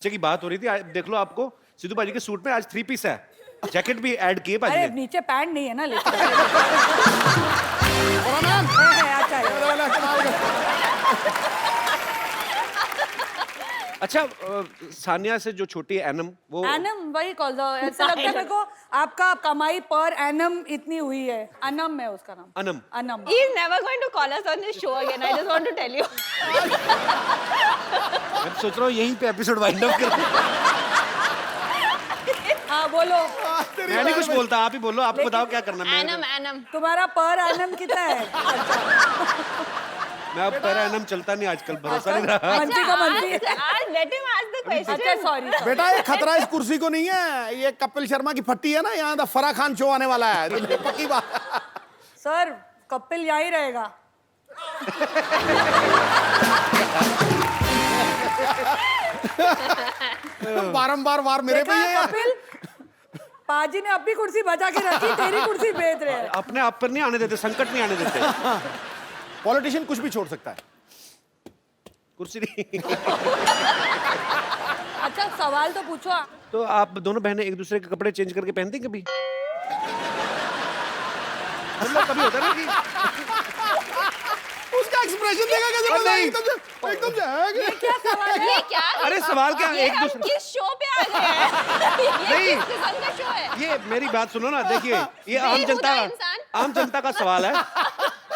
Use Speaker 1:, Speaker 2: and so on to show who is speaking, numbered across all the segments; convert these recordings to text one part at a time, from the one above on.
Speaker 1: की बात हो रही थी, देख लो आपको सिद्धू भाजी के सूट में आज 3 पीस है, जैकेट भी ऐड किए भाजी
Speaker 2: अरे
Speaker 1: ने।
Speaker 2: नीचे पैंट नहीं है ना लेकिन
Speaker 1: अच्छा सानिया से जो छोटी है एनम, वो
Speaker 2: एनम वही कॉल दो, ऐसा लगता है मेरे को आपका कमाई पर एनम इतनी हुई है। अनम है उसका नाम।
Speaker 1: Anam.
Speaker 2: Anam.
Speaker 3: He is never going to call us on this show again. I just want to tell you.
Speaker 1: मैं सोच रहा हूँ यहीं पे एपिसोड वाइंड अप कर।
Speaker 2: हाँ बोलो।
Speaker 1: मैं नहीं कुछ बोलता, आप ही बोलो, आप बताओ क्या करना है।
Speaker 3: Anam.
Speaker 2: तुम्हारा पर एनम कितना है?
Speaker 1: मैं अब पर एनम चलता नहीं आजकल, भरोसा नहीं रहा।
Speaker 2: मंची का मंची।
Speaker 3: Let him ask the question.
Speaker 2: अच्छा सॉरी।
Speaker 4: बेटा ये खतरा इस कुर्सी को नहीं है, ये कपिल शर्मा की फट्टी है ना, यहाँ द फराह खान शो आने वाला है, तो पक्की बात।
Speaker 2: सर कपिल यहीं रहेगा।
Speaker 4: बारंबार वार मेरे पे ही है।
Speaker 2: कपिल पाजी ने अपनी कुर्सी बचा के रखी, तेरी कुर्सी बेच रहे हैं।
Speaker 1: अपने आप पर नहीं आने देते, संकट नहीं आने देते।
Speaker 4: पॉलिटिशियन कुछ भी छोड़ सकता है,
Speaker 1: कुर्सी नहीं।
Speaker 2: अच्छा सवाल तो पूछो।
Speaker 1: तो आप दोनों बहनें एक दूसरे के कपड़े चेंज करके पहनती हैं कभी? मतलब कभी होता है ना कि
Speaker 4: उसका एक्सप्रेशन देखा कैसे बोला, एकदम से
Speaker 2: ये क्या सवाल है?
Speaker 3: ये क्या?
Speaker 1: अरे सवाल क्या,
Speaker 3: ये
Speaker 1: एक
Speaker 3: हम
Speaker 1: दूसरे
Speaker 3: किस शो पे आ गए हैं? ये
Speaker 1: नहीं।
Speaker 3: किस किस्म का शो है?
Speaker 1: ये मेरी बात सुनो ना, देखिए ये आम
Speaker 3: बेहुदा इंसान।
Speaker 1: जनता का सवाल है।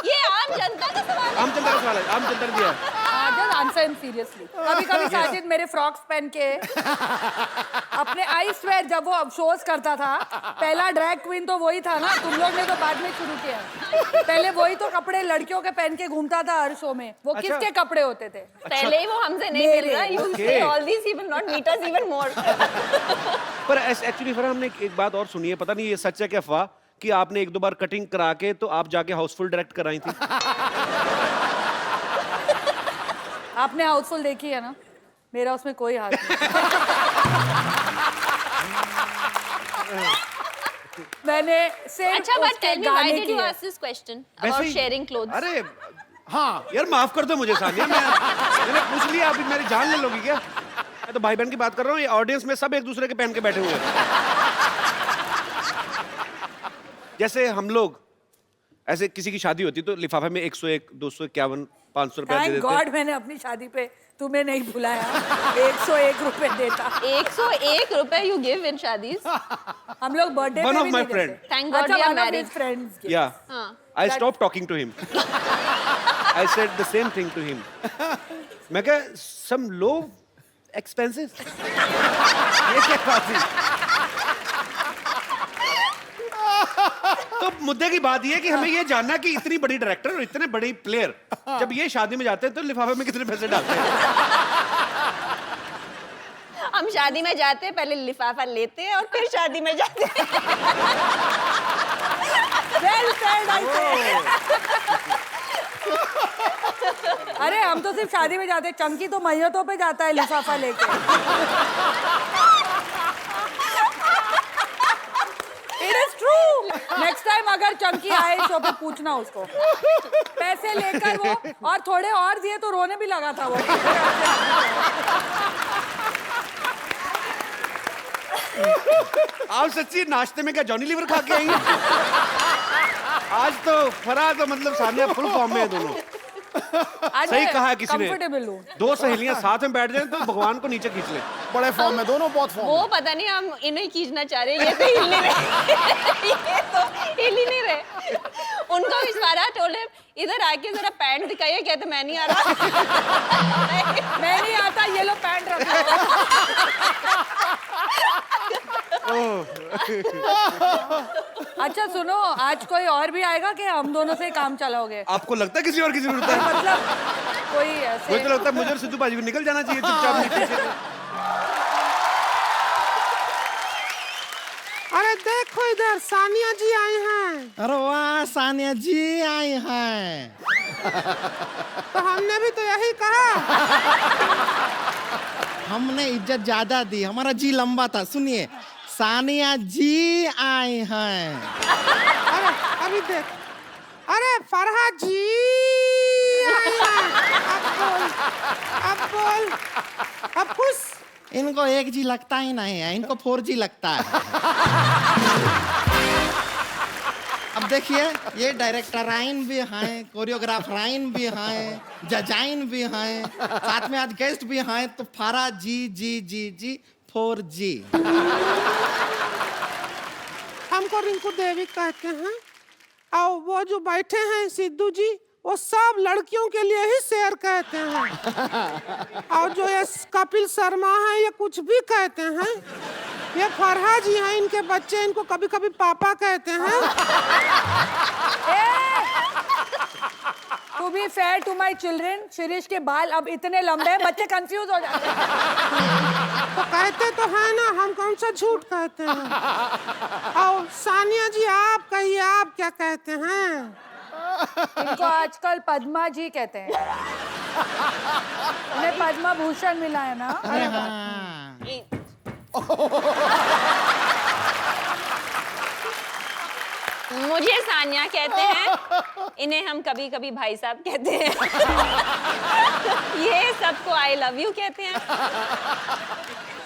Speaker 3: ये आम जनता का सवाल है।
Speaker 1: आम जनता का सवाल है, आम जनता ने दिया है।
Speaker 2: Just answer him seriously. कभी-कभी साजिद मेरे फ्रॉक्स पहन के अपने आई स्वेयर जब वो शोज करता था, पहला ड्रैग क्वीन तो वही था ना, तुम लोग ने तो बाद में शुरू किया। पहले वही तो कपड़े लड़कियों के पहन के घूमता था हर शो में। वो
Speaker 1: अच्छा।
Speaker 2: किसके कपड़े होते थे?
Speaker 3: पहले ही वो हमसे नहीं मिल रहा। You say all these, he will not meet us even more.
Speaker 1: पर एक्चुअली फरहान हमने एक बात और सुनी है, पता नहीं ये सच है क्या अफवाह, कि आपने 1-2 बार कटिंग करा के तो आप जाके हाउसफुल डायरेक्ट कराई थी।
Speaker 2: आपने हाउसफुल देखी है ना, मेरा उसमें कोई हाथ नहीं। मैंने सिर्फ
Speaker 3: अच्छा, but
Speaker 2: उसके
Speaker 3: tell me, why
Speaker 2: गाने
Speaker 3: did
Speaker 2: की
Speaker 3: you
Speaker 2: है।
Speaker 3: ask this question
Speaker 1: वैसे
Speaker 3: about
Speaker 1: ही-
Speaker 3: sharing clothes?
Speaker 1: अरे
Speaker 4: हाँ
Speaker 1: यार माफ कर दो मुझे सानिया, मैंने पूछ लिया, अभी मेरी जान ले लोगी क्या? मैं तो भाई बहन की बात कर रहा हूँ, ये ऑडियंस में सब एक दूसरे के पहन के बैठे हुए हैं। जैसे हम लोग ऐसे किसी की शादी होती तो लिफाफे में 101, 251, 500 रुपया दे
Speaker 2: थैंक
Speaker 1: देते।
Speaker 2: गॉड मैंने अपनी शादी पे तुम्हें नहीं बुलाया। 101 रुपए देता।
Speaker 3: 101 रुपए you give in शादीज?
Speaker 2: हम लोग बर्थडे
Speaker 1: One
Speaker 2: पे
Speaker 1: of
Speaker 2: भी
Speaker 1: my
Speaker 2: नहीं
Speaker 1: friend.
Speaker 2: देते।
Speaker 3: Thank God
Speaker 2: अच्छा,
Speaker 3: we are
Speaker 2: one of
Speaker 3: married.
Speaker 2: his friends के।
Speaker 1: Yeah.
Speaker 3: हाँ.
Speaker 1: I stopped talking to him. I said the same thing to him. मैं कहा some low expenses. ये क्या बात है? तो मुद्दे की बात ये है कि हमें ये जानना कि इतनी बड़ी डायरेक्टर और इतने बड़ी प्लेयर जब ये शादी में जाते हैं तो लिफाफे में कितने पैसे डालते हैं?
Speaker 3: हम शादी में जाते हैं, पहले लिफाफा लेते हैं और फिर शादी में जाते हैं।
Speaker 2: Well said, I say. अरे हम तो सिर्फ शादी में जाते हैं, चंकी तो मैयतों पे जाता है लिफाफा लेके। It is true. Next time अगर चंकी आए शो पे पूछना उसको। पैसे लेकर वो और थोड़े और दिए तो रोने भी लगा था वो।
Speaker 1: आप सच्ची नाश्ते में क्या जॉनी लीवर खा के आई हैं? आज तो फराह तो मतलब सानिया फुल फॉर्म में है दोनों।
Speaker 2: आज
Speaker 1: सही
Speaker 2: मैं
Speaker 1: कहा है किसी ने।
Speaker 2: comfortable हूँ।
Speaker 1: 2 सहेलियां साथ में बैठ जाएं तो भगवान को नीचे खींच ले।
Speaker 4: बड़े फॉर्म में, दोनों बहुत फॉर्म
Speaker 3: वो
Speaker 4: में।
Speaker 3: पता नहीं, हम इन्हें खींचना चाह रहे हैं, ये तो हिल नहीं रहे। ये तो हिल ही नहीं रहे। उनको इशारा टोले इधर आके जरा पैंट दिखाइए, कहते मैं नहीं आ रहा।
Speaker 2: मैं नहीं आता, ये लो पैंट रखो। अच्छा सुनो, आज कोई और भी आएगा कि हम दोनों से काम चलाओगे?
Speaker 1: आपको लगता है किसी और की जरूरत है?
Speaker 2: मतलब कोई
Speaker 1: मुझे
Speaker 2: ऐसे
Speaker 1: तो लगता है मुझे और सिद्धू बाजी को निकल जाना चाहिए चुपचाप नीचे से।
Speaker 5: अरे देखो इधर सानिया जी आई हैं।
Speaker 6: अरे वाह, सानिया जी आई हैं।
Speaker 5: तो हमने भी तो यही कहा।
Speaker 6: हमने इज्जत ज्यादा दी, हमारा जी लंबा था। सुनिए, सानिया जी आई हैं।
Speaker 5: अरे अभी देख, अरे फरहा जी आई हैं। अब बोल, अब खुश।
Speaker 6: इनको 1G लगता ही नहीं है, इनको 4G लगता है। अब देखिए, ये डायरेक्टराइन भी हैं, कोरियोग्राफराइन भी हैं, जजाइन भी हैं, साथ में आज गेस्ट भी हैं, तो फारा जी 4G।
Speaker 5: हमको रिंकू देवी कहते हैं। और वो जो बैठे हैं सिद्धू जी, वो सब लड़कियों के लिए ही शेर कहते हैं। और जो ये कपिल शर्मा है, ये कुछ भी कहते हैं। ये फरहा जी हैं, इनके बच्चे इनको कभी कभी पापा कहते हैं।
Speaker 2: To be fair to my children, Shirish के बाल अब इतने लंबे हैं, बच्चे कंफ्यूज हो जाते हैं।
Speaker 5: तो कहते तो है ना, हम कौन सा झूठ कहते हैं। और सानिया जी, आप कहिए, आप क्या कहते हैं?
Speaker 2: इनको आजकल पद्मा जी कहते हैं। उन्हें पद्मा भूषण मिला है ना।
Speaker 6: अरे हाँ।
Speaker 3: मुझे सानिया कहते हैं, इन्हें हम कभी कभी भाई साहब कहते हैं। ये सबको आई लव यू कहते हैं।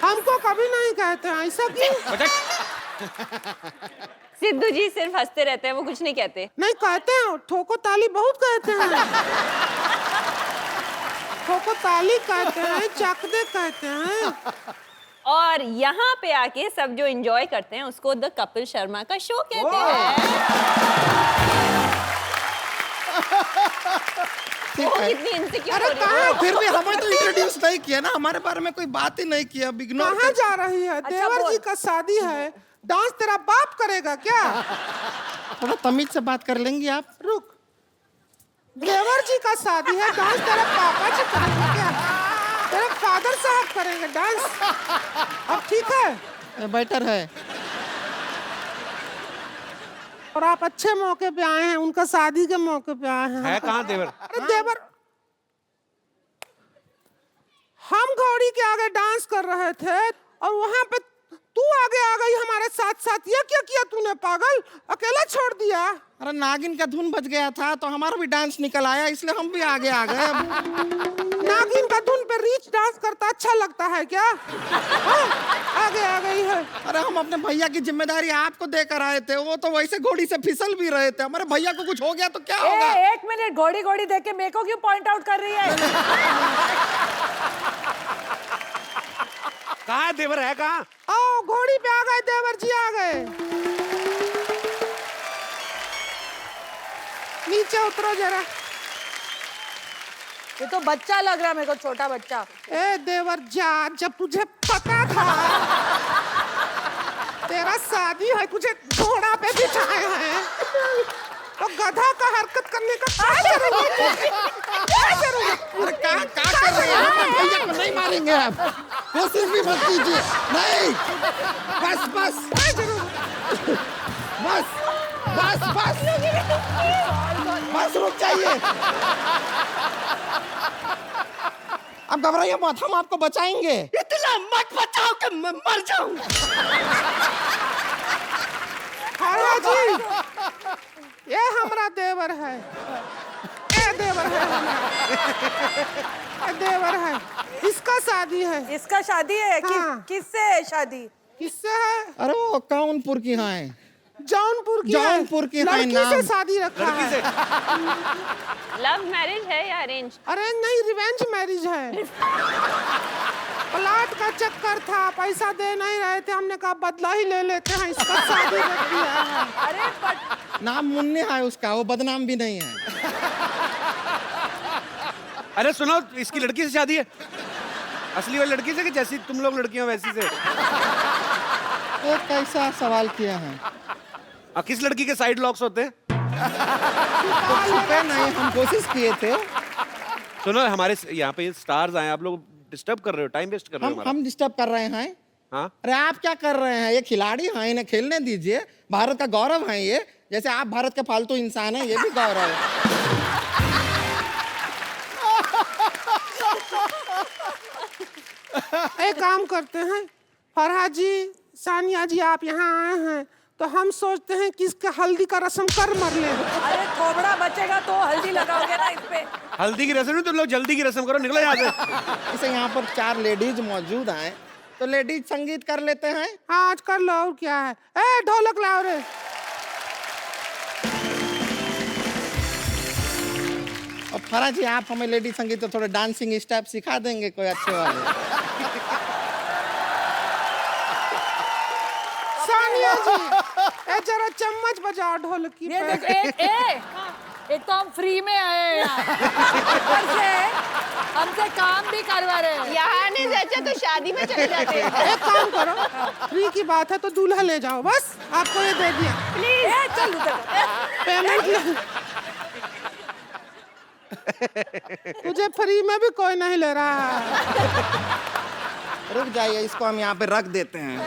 Speaker 5: हमको कभी नहीं कहते हैं, ऐसा क्यों?
Speaker 3: सिद्धू जी सिर्फ हंसते रहते हैं, वो कुछ नहीं कहते।
Speaker 5: नहीं कहते हैं, ठोको ताली बहुत कहते हैं। ठोको ताली कहते हैं, चकदे कहते हैं।
Speaker 3: और यहाँ पे आके सब जो एंजॉय करते हैं उसको द कपिल शर्मा का शो कहते हैं। वो कितनी इनसिक्योर हो रही है।
Speaker 6: फिर भी हमें तो इंट्रोड्यूस नहीं किया ना, हमारे बारे में कोई बात ही नहीं किया। इग्नोर
Speaker 5: कहाँ जा रही है? देवर
Speaker 2: बोल।
Speaker 5: जी का शादी है, डांस तेरा बाप करेगा क्या?
Speaker 6: थोड़ा तमीज से बात कर लेंगी आप?
Speaker 5: रुक, देवर जी का शादी है, डांस तेरे पापा जी करेंगे क्या? तेरे फादर साहब करेंगे डांस। अब ठीक है,
Speaker 6: बेटर है।
Speaker 5: और आप अच्छे मौके पे आए हैं, उनका शादी के मौके पे आए हैं।
Speaker 1: है कहाँ देवर?
Speaker 5: अरे देवर, हम घोड़ी के आगे डांस कर रहे थे और वहां पे तू आगे आ गई हमारे साथ साथ। ये क्या किया तूने पागल? अकेला छोड़ दिया?
Speaker 6: अरे नागिन का धुन बज गया था तो हमारा भी डांस निकल आया, इसलिए हम भी आगे आ गए।
Speaker 5: नागिन का धुन पे रीच डांस करता अच्छा लगता है क्या? हाँ, आगे आ गई है।
Speaker 6: अरे हम अपने भैया की जिम्मेदारी आपको देकर आए थे, वो तो वैसे घोड़ी से फिसल भी रहे थे। हमारे भैया को कुछ हो गया तो क्या होगा?
Speaker 2: एक मिनट, घोड़ी घोड़ी देख के मेरे को क्यों पॉइंट आउट कर रही है?
Speaker 1: कहाँ है देवर? है कहाँ?
Speaker 5: आओ, घोड़ी पे आ गए, देवर जी आ गए। नीचे उतरो जरा।
Speaker 2: ये तो बच्चा लग रहा है मेरे को, छोटा बच्चा।
Speaker 5: ए देवर जा, जब तुझे पता था तेरा शादी है, तुझे घोड़ा पे बिठाए हैं, तो गधा का हरकत करने का क्या करोगे? क्या करोगे?
Speaker 6: अरे क्या कर रहे हैं? हम भैया को नहीं मारेंगे आप, कोशिश भी मत कीजिए। नहीं, बस बस बस बस बस बस रुक जाइए। अब घबराइए मत, हम आपको बचाएंगे। इतना मत बचाओ कि मैं मर जाऊं।
Speaker 5: हाँ जी, ये हमारा देवर है। ये देवर है हमारा। ये देवर है, इसका शादी है।
Speaker 2: इसका शादी है?
Speaker 5: हाँ।
Speaker 2: किससे है शादी?
Speaker 5: किससे है?
Speaker 6: अरे वो कानपुर की हैं।
Speaker 5: जौनपुर की
Speaker 6: जौनपुर की है
Speaker 5: लड़की
Speaker 6: नाम।
Speaker 5: से शादी रखा
Speaker 1: लड़की
Speaker 5: है।
Speaker 1: से?
Speaker 3: लव मैरिज है या अरेंज?
Speaker 5: अरे नहीं, रिवेंज मैरिज है। प्लाट का चक्कर था, पैसा दे नहीं रहे थे, हमने कहा बदला ही ले लेते हैं, इसका शादी रख दिया है।
Speaker 2: अरे
Speaker 6: नाम मुन्ने है उसका, वो बदनाम भी नहीं है।
Speaker 1: अरे सुनो, इसकी लड़की से शादी है? असली वाली लड़की से कि जैसी तुम लोग लड़कियां वैसी से?
Speaker 6: तो कैसा सवाल किया है?
Speaker 1: किस लड़की के साइड लॉक्स होते हैं?
Speaker 6: तो छुपे नहीं, हम कोशिश किए थे।
Speaker 1: सुनो, हमारे यहाँ पे स्टार्स आए, आप लोग डिस्टर्ब कर रहे हो, टाइम वेस्ट कर रहे हो हमारा।
Speaker 6: हम डिस्टर्ब कर रहे हैं?
Speaker 1: हाँ?
Speaker 6: अरे आप क्या कर रहे हैं? ये खिलाड़ी हैं, इन्हें खेलने दीजिए। भारत का गौरव है ये, जैसे आप भारत के फालतू इंसान हैं, ये भी गौरव है।
Speaker 5: एक काम करते हैं, फरहाद जी, सानिया जी, आप यहाँ आए हैं तो हम सोचते हैं कि इसके हल्दी का रस्म कर मर ले।
Speaker 2: अरे थोबड़ा बचेगा तो हल्दी लगाओगे ना इस पे।
Speaker 1: हल्दी की रस्म नहीं, तुम लोग जल्दी की रस्म करो, निकलो यहाँ से।
Speaker 6: जैसे यहाँ पर 4 लेडीज मौजूद हैं, तो लेडीज संगीत कर लेते हैं।
Speaker 5: हाँ आज कर लो, और क्या है। ए ढोलक लाओ रे।
Speaker 6: और फरा जी आप हमें लेडीज संगीत तो थोड़े डांसिंग स्टेप सिखा देंगे कोई अच्छे वाले।
Speaker 5: सानिया जी ए जरा चम्मच बजाओ ढोलक की
Speaker 2: ये
Speaker 5: पे।
Speaker 2: देख एक तो हम फ्री में आए हैं यहाँ। ऊपर से हमसे काम भी करवा रहे हैं।
Speaker 3: यहाँ नहीं जचा तो शादी में चले जाते हैं।
Speaker 5: एक काम करो, फ्री की बात है तो दूल्हा ले जाओ, बस आपको ये दे दिया।
Speaker 2: प्लीज चल उधर।
Speaker 5: पेमेंट ले। तुझे फ्री में भी कोई नहीं ले रहा है।
Speaker 6: रुक जाइए, इसको हम यहाँ पे रख देते हैं।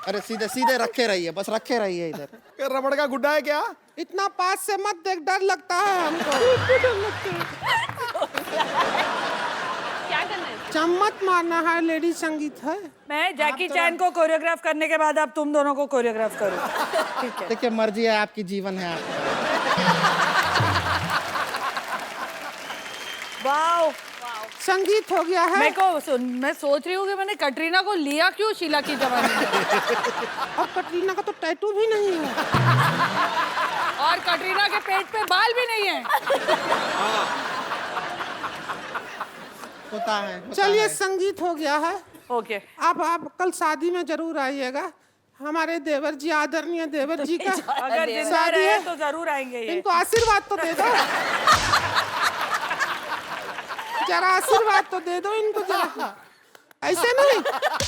Speaker 6: अरे सीधे सीधे रखे रहिए, बस रखे रहिए इधर।
Speaker 4: ये रबड़ का गुड्डा है क्या?
Speaker 5: इतना पास से मत देख, डर लगता है हमको।
Speaker 3: क्या करना है?
Speaker 5: चम्मच मारना है, लेडी संगीत है।
Speaker 2: मैं जैकी चैन को कोरियोग्राफ करने के बाद अब तुम दोनों को कोरियोग्राफ करूँ। ठीक है।
Speaker 6: देखिए मर्जी है आपकी, जीवन है आपका।
Speaker 2: वाओ
Speaker 5: संगीत हो गया है।
Speaker 2: मैं सोच रही हूँ कि मैंने कटरीना को लिया क्यों शीला की जवानी में।
Speaker 5: और कटरीना का तो टैटू भी नहीं है।
Speaker 2: और कटरीना के पेट पे बाल भी नहीं है।
Speaker 6: होता है।
Speaker 5: चलिए संगीत हो गया है।
Speaker 2: ओके
Speaker 5: अब आप कल शादी में जरूर आइएगा। हमारे देवर जी, आदरणीय देवर जी का
Speaker 2: अगर जिंदा
Speaker 5: शादी
Speaker 2: रहे
Speaker 5: है
Speaker 2: तो जरूर आएंगे ये।
Speaker 5: इनको आशीर्वाद तो दे दो। जरा आशीर्वाद तो दे दो इनको जरा। ऐसे नहीं,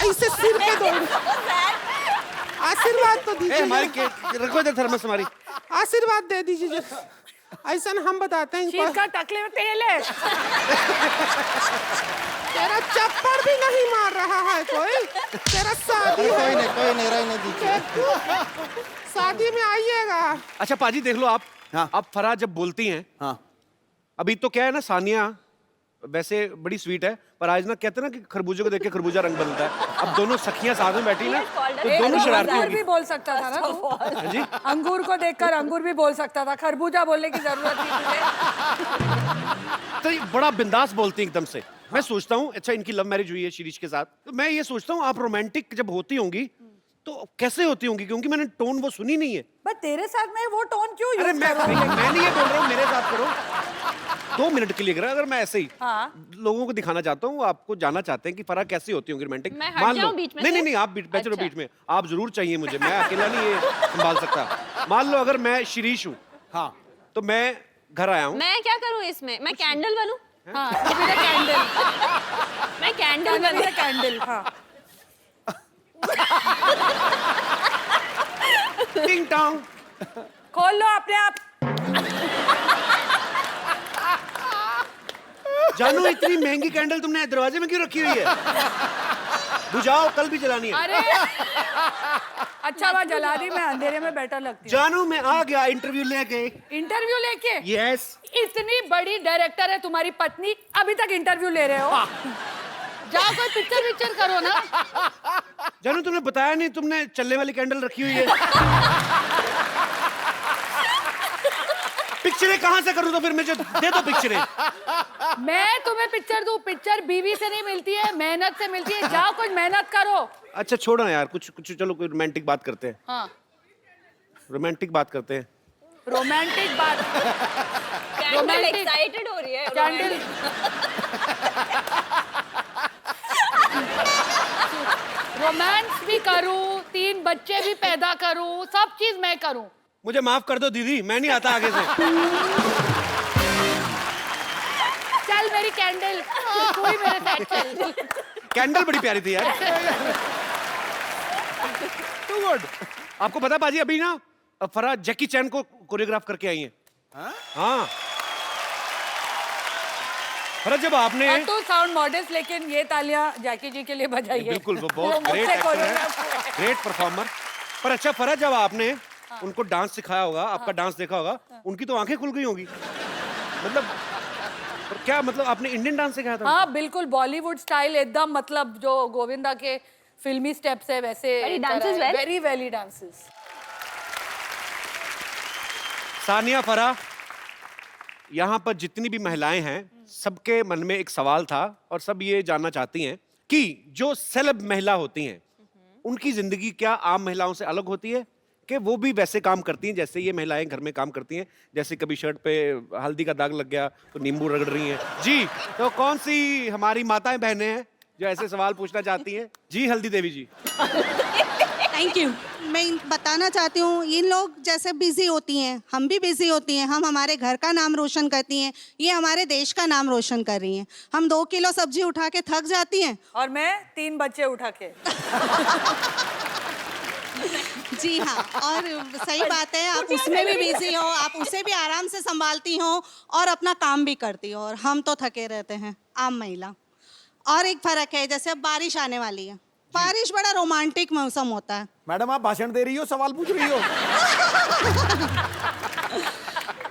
Speaker 5: ऐसे सिर पे दो। आशीर्वाद तो
Speaker 1: ए,
Speaker 5: दीजिए।
Speaker 1: हमारी रखो इधर थर्मस हमारी।
Speaker 5: आशीर्वाद दे दीजिए जरा। ऐसा न हम बताते हैं इनको।
Speaker 2: इसका टकले में तेल है।
Speaker 5: तेरा चप्पड़ भी नहीं मार रहा है कोई। तेरा शादी
Speaker 6: अरे
Speaker 5: है।
Speaker 6: कोई नहीं रहने दीजिए।
Speaker 5: शादी में आइएगा।
Speaker 1: अच्छा पाजी देख लो आप।
Speaker 4: हाँ।
Speaker 1: आप फराह जब बोलती हैं,
Speaker 4: हाँ
Speaker 1: अभी तो क्या है ना, सानिया वैसे बड़ी स्वीट है, पर आज ना कहते हैं ना कि खरबूजे को देख के खरबूजा रंग बदलता है। अब दोनों सखियां साथ में बैठी ना, तो दोनों शरारती
Speaker 2: अंगूर
Speaker 1: होगी।
Speaker 2: भी बोल सकता था ना तू।
Speaker 1: जी
Speaker 2: अंगूर को देखकर अंगूर भी बोल सकता था, खरबूजा बोलने की जरूरत थी तुझे।
Speaker 1: तो ये बड़ा बिंदास बोलती हैं एकदम से। मैं सोचता हूँ अच्छा इनकी लव मैरिज हुई है शिरीष के साथ, तो मैं ये सोचता हूँ आप रोमांटिक जब होती होंगी तो कैसे होती होंगी, क्योंकि मैंने टोन वो सुनी नहीं है।
Speaker 2: बट तेरे साथ में वो टोन क्यों
Speaker 1: अरे
Speaker 2: यूज
Speaker 1: मैं
Speaker 2: कर रहा हूँ?
Speaker 1: मैं नहीं ये बोल रहा हूँ मेरे साथ करो 2 मिनट के लिए करा। अगर मैं ऐसे ही
Speaker 2: हाँ।
Speaker 1: लोगों को दिखाना चाहता हूँ, आपको जानना चाहते हैं कि फराह कैसी होती होंगी रोमांटिक।
Speaker 3: मैं हट जाऊं बीच में
Speaker 1: नहीं
Speaker 3: से?
Speaker 1: नहीं नहीं, आप बैठे रहो
Speaker 3: अच्छा।
Speaker 1: बीच में। आप जरूर चाहिए मुझे, मैं अकेला नहीं ये संभाल सकता। मान लो अगर मैं शिरीष हूँ,
Speaker 4: हाँ
Speaker 1: तो मैं घर आया हूँ,
Speaker 3: मैं क्या करूँ इसमें? मैं कैंडल बनूं?
Speaker 2: हाँ, ये भी कैंडल।
Speaker 3: मैं कैंडल बनूं?
Speaker 2: कैंडल हाँ।
Speaker 1: टिंग टोंग।
Speaker 2: खोल लो अपने आप।
Speaker 1: जानू इतनी महंगी कैंडल तुमने दरवाजे में क्यों रखी हुई है? बुझाओ, कल भी जलानी है।
Speaker 2: अरे अच्छा वहाँ जला दी, मैं अंधेरे में बेटर लगती हूँ।
Speaker 1: जानू मैं आ गया इंटरव्यू लेके।
Speaker 2: इंटरव्यू लेके?
Speaker 1: यस।
Speaker 2: इतनी बड़ी डायरेक्टर है तुम्हारी पत्नी, अभी तक इंटरव्यू ले रहे हो? जाओ कोई पिक्चर करो ना।
Speaker 1: जानू तुमने बताया नहीं, तुमने चलने वाली कैंडल रखी हुई है। पिक्चरें कहाँ से करूँ तो फिर मुझे दे दो पिक्चरें।
Speaker 2: मैं तुम्हें पिक्चर दूं? पिक्चर बीवी से नहीं मिलती है, मेहनत से मिलती है। जाओ कुछ मेहनत करो।
Speaker 1: अच्छा छोड़ो ना यार, कुछ कुछ चलो कोई रोमांटिक बात करते हैं।
Speaker 2: हाँ
Speaker 1: रोमांटिक बात करते हैं।
Speaker 2: रोमांटिक बात।
Speaker 3: Candle
Speaker 2: Romantic.
Speaker 3: एक्साइटेड हो रही है।
Speaker 2: कैंडल। रोमांस भी करूं, 3 बच्चे भी पैदा करूं, सब चीज मैं करूं।
Speaker 1: मुझे माफ कर दो दीदी, मैं नहीं आता आगे से।
Speaker 2: चल मेरी कैंडल, तू ही मेरे साथ चल।
Speaker 1: कैंडल बड़ी प्यारी थी यार। Too good. आपको पता बाजी अभी ना फराह जैकी चैन को कोरियोग्राफ करके आई हैं। हाँ फराह जब आपने
Speaker 2: और तू साउंड मॉडल्स, लेकिन ये तालियां जैकी जी के लिए बजाइए।
Speaker 1: बिल्कुल वो
Speaker 2: वो
Speaker 1: बहुत
Speaker 2: मुझसे
Speaker 1: ग्रेट एक्टर है,
Speaker 2: choreograph हुआ है।
Speaker 1: Great performer. पर अच्छा फराह जब आपने उनको डांस सिखाया होगा, आपका डांस देखा होगा, उनकी तो आंखें खुल गई होंगी। मतलब पर क्या मतलब आपने इंडियन डांस सिखाया था?
Speaker 2: हाँ बिल्कुल, बॉलीवुड स्टाइल एकदम, मतलब जो गोविंदा के फिल्मी स्टेप्स है वैसे।
Speaker 3: But he dances well?
Speaker 2: Very well dances.
Speaker 1: Sania Farah, यहाँ पर जितनी भी महिलाएं हैं सबके मन में एक सवाल था और सब ये जानना चाहती हैं कि जो सेलेब महिला होती हैं उनकी जिंदगी क्या आम महिलाओं से अलग होती है, कि वो भी वैसे काम करती हैं जैसे ये महिलाएं घर में काम करती हैं, जैसे कभी शर्ट पे हल्दी का दाग लग गया तो नींबू रगड़ रही हैं। जी, तो कौन सी हमारी माताएं बहनें हैं जो ऐसे सवाल पूछना चाहती हैं? जी हल्दी देवी जी।
Speaker 7: Thank you. मैं बताना चाहती हूँ, इन लोग जैसे बिजी होती हैं, हम भी बिजी होती हैं। हम हमारे घर का नाम रोशन करती हैं, ये हमारे देश का नाम रोशन कर रही हैं। हम 2 किलो सब्जी उठा के थक जाती हैं।
Speaker 2: और मैं 3 बच्चे उठा के।
Speaker 7: जी हाँ, और सही बात है, आप उसमें भी बिजी हो, आप उसे भी आराम से संभालती हो और अपना काम भी करती हो, और हम तो थके रहते हैं, आम महिला। और एक फर्क है, जैसे अब बारिश आने वाली है, बारिश बड़ा रोमांटिक मौसम होता है।
Speaker 4: मैडम आप भाषण दे रही हो, सवाल पूछ रही हो?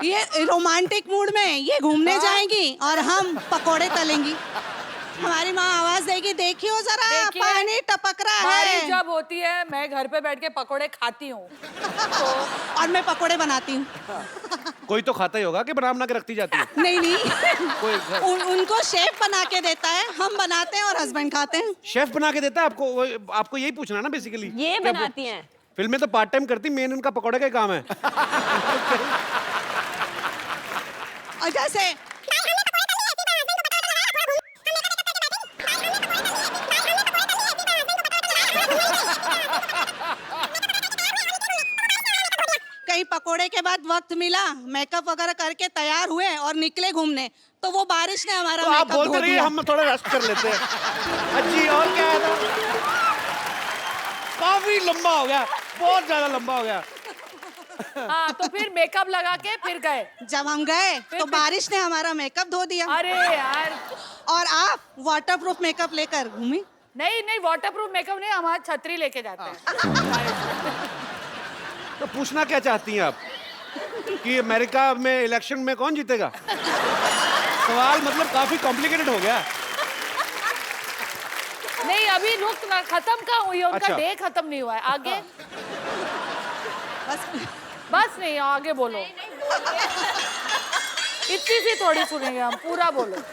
Speaker 7: ये रोमांटिक मूड में ये घूमने जाएंगी और हम पकोड़े तलेंगी। हमारी माँ आवाज देगी, देखियो जरा
Speaker 2: देखिए,
Speaker 7: पानी टपक रहा
Speaker 2: बारिश
Speaker 7: है।
Speaker 2: जब होती है मैं घर पे बैठ के पकोड़े खाती हूँ।
Speaker 7: और मैं पकोड़े बनाती हूँ।
Speaker 1: कोई तो खाता ही होगा कि बना बना के रखती जाती है?
Speaker 7: नहीं नहीं,
Speaker 1: कोई
Speaker 7: उनको शेफ बना के देता है, हम बनाते हैं और हस्बैंड खाते हैं।
Speaker 1: शेफ बना के देता है आपको? आपको यही पूछना है ना बेसिकली?
Speaker 3: ये बनाती हैं।
Speaker 1: फिल्म में तो पार्ट टाइम करती, मेन उनका पकौड़े का ही काम है।
Speaker 7: और जैसे कहीं पकोड़े के बाद वक्त मिला, मेकअप वगैरह करके तैयार हुए और निकले घूमने, तो वो बारिश ने हमारा
Speaker 1: तो आप
Speaker 7: मेकअप
Speaker 1: बोलते
Speaker 7: धो
Speaker 1: रहिए,
Speaker 7: दिया।
Speaker 1: हम थोड़ा रेस्ट कर लेते हैं। अच्छी, और क्या है? काफी लंबा हो गया, बहुत ज्यादा लंबा हो गया।
Speaker 2: हाँ, तो फिर मेकअप लगा के फिर गए।
Speaker 7: जब हम गए तो बारिश ने हमारा मेकअप धो दिया।
Speaker 2: अरे यार,
Speaker 7: और आप वाटरप्रूफ मेकअप लेकर घूमी।
Speaker 2: नहीं नहीं, वाटरप्रूफ मेकअप नहीं, हमारा छतरी लेके जाते हैं।
Speaker 1: तो पूछना क्या चाहती हैं आप कि अमेरिका में इलेक्शन में कौन जीतेगा? सवाल मतलब काफी कॉम्प्लिकेटेड हो गया।
Speaker 2: नहीं, अभी रुक ना, खत्म कहाँ हुई है उनका?
Speaker 1: अच्छा।
Speaker 2: डे खत्म नहीं हुआ है, आगे
Speaker 7: बस
Speaker 2: बस नहीं, आगे बोलो। इतनी सी थोड़ी सुनेंगे हम, पूरा बोलो।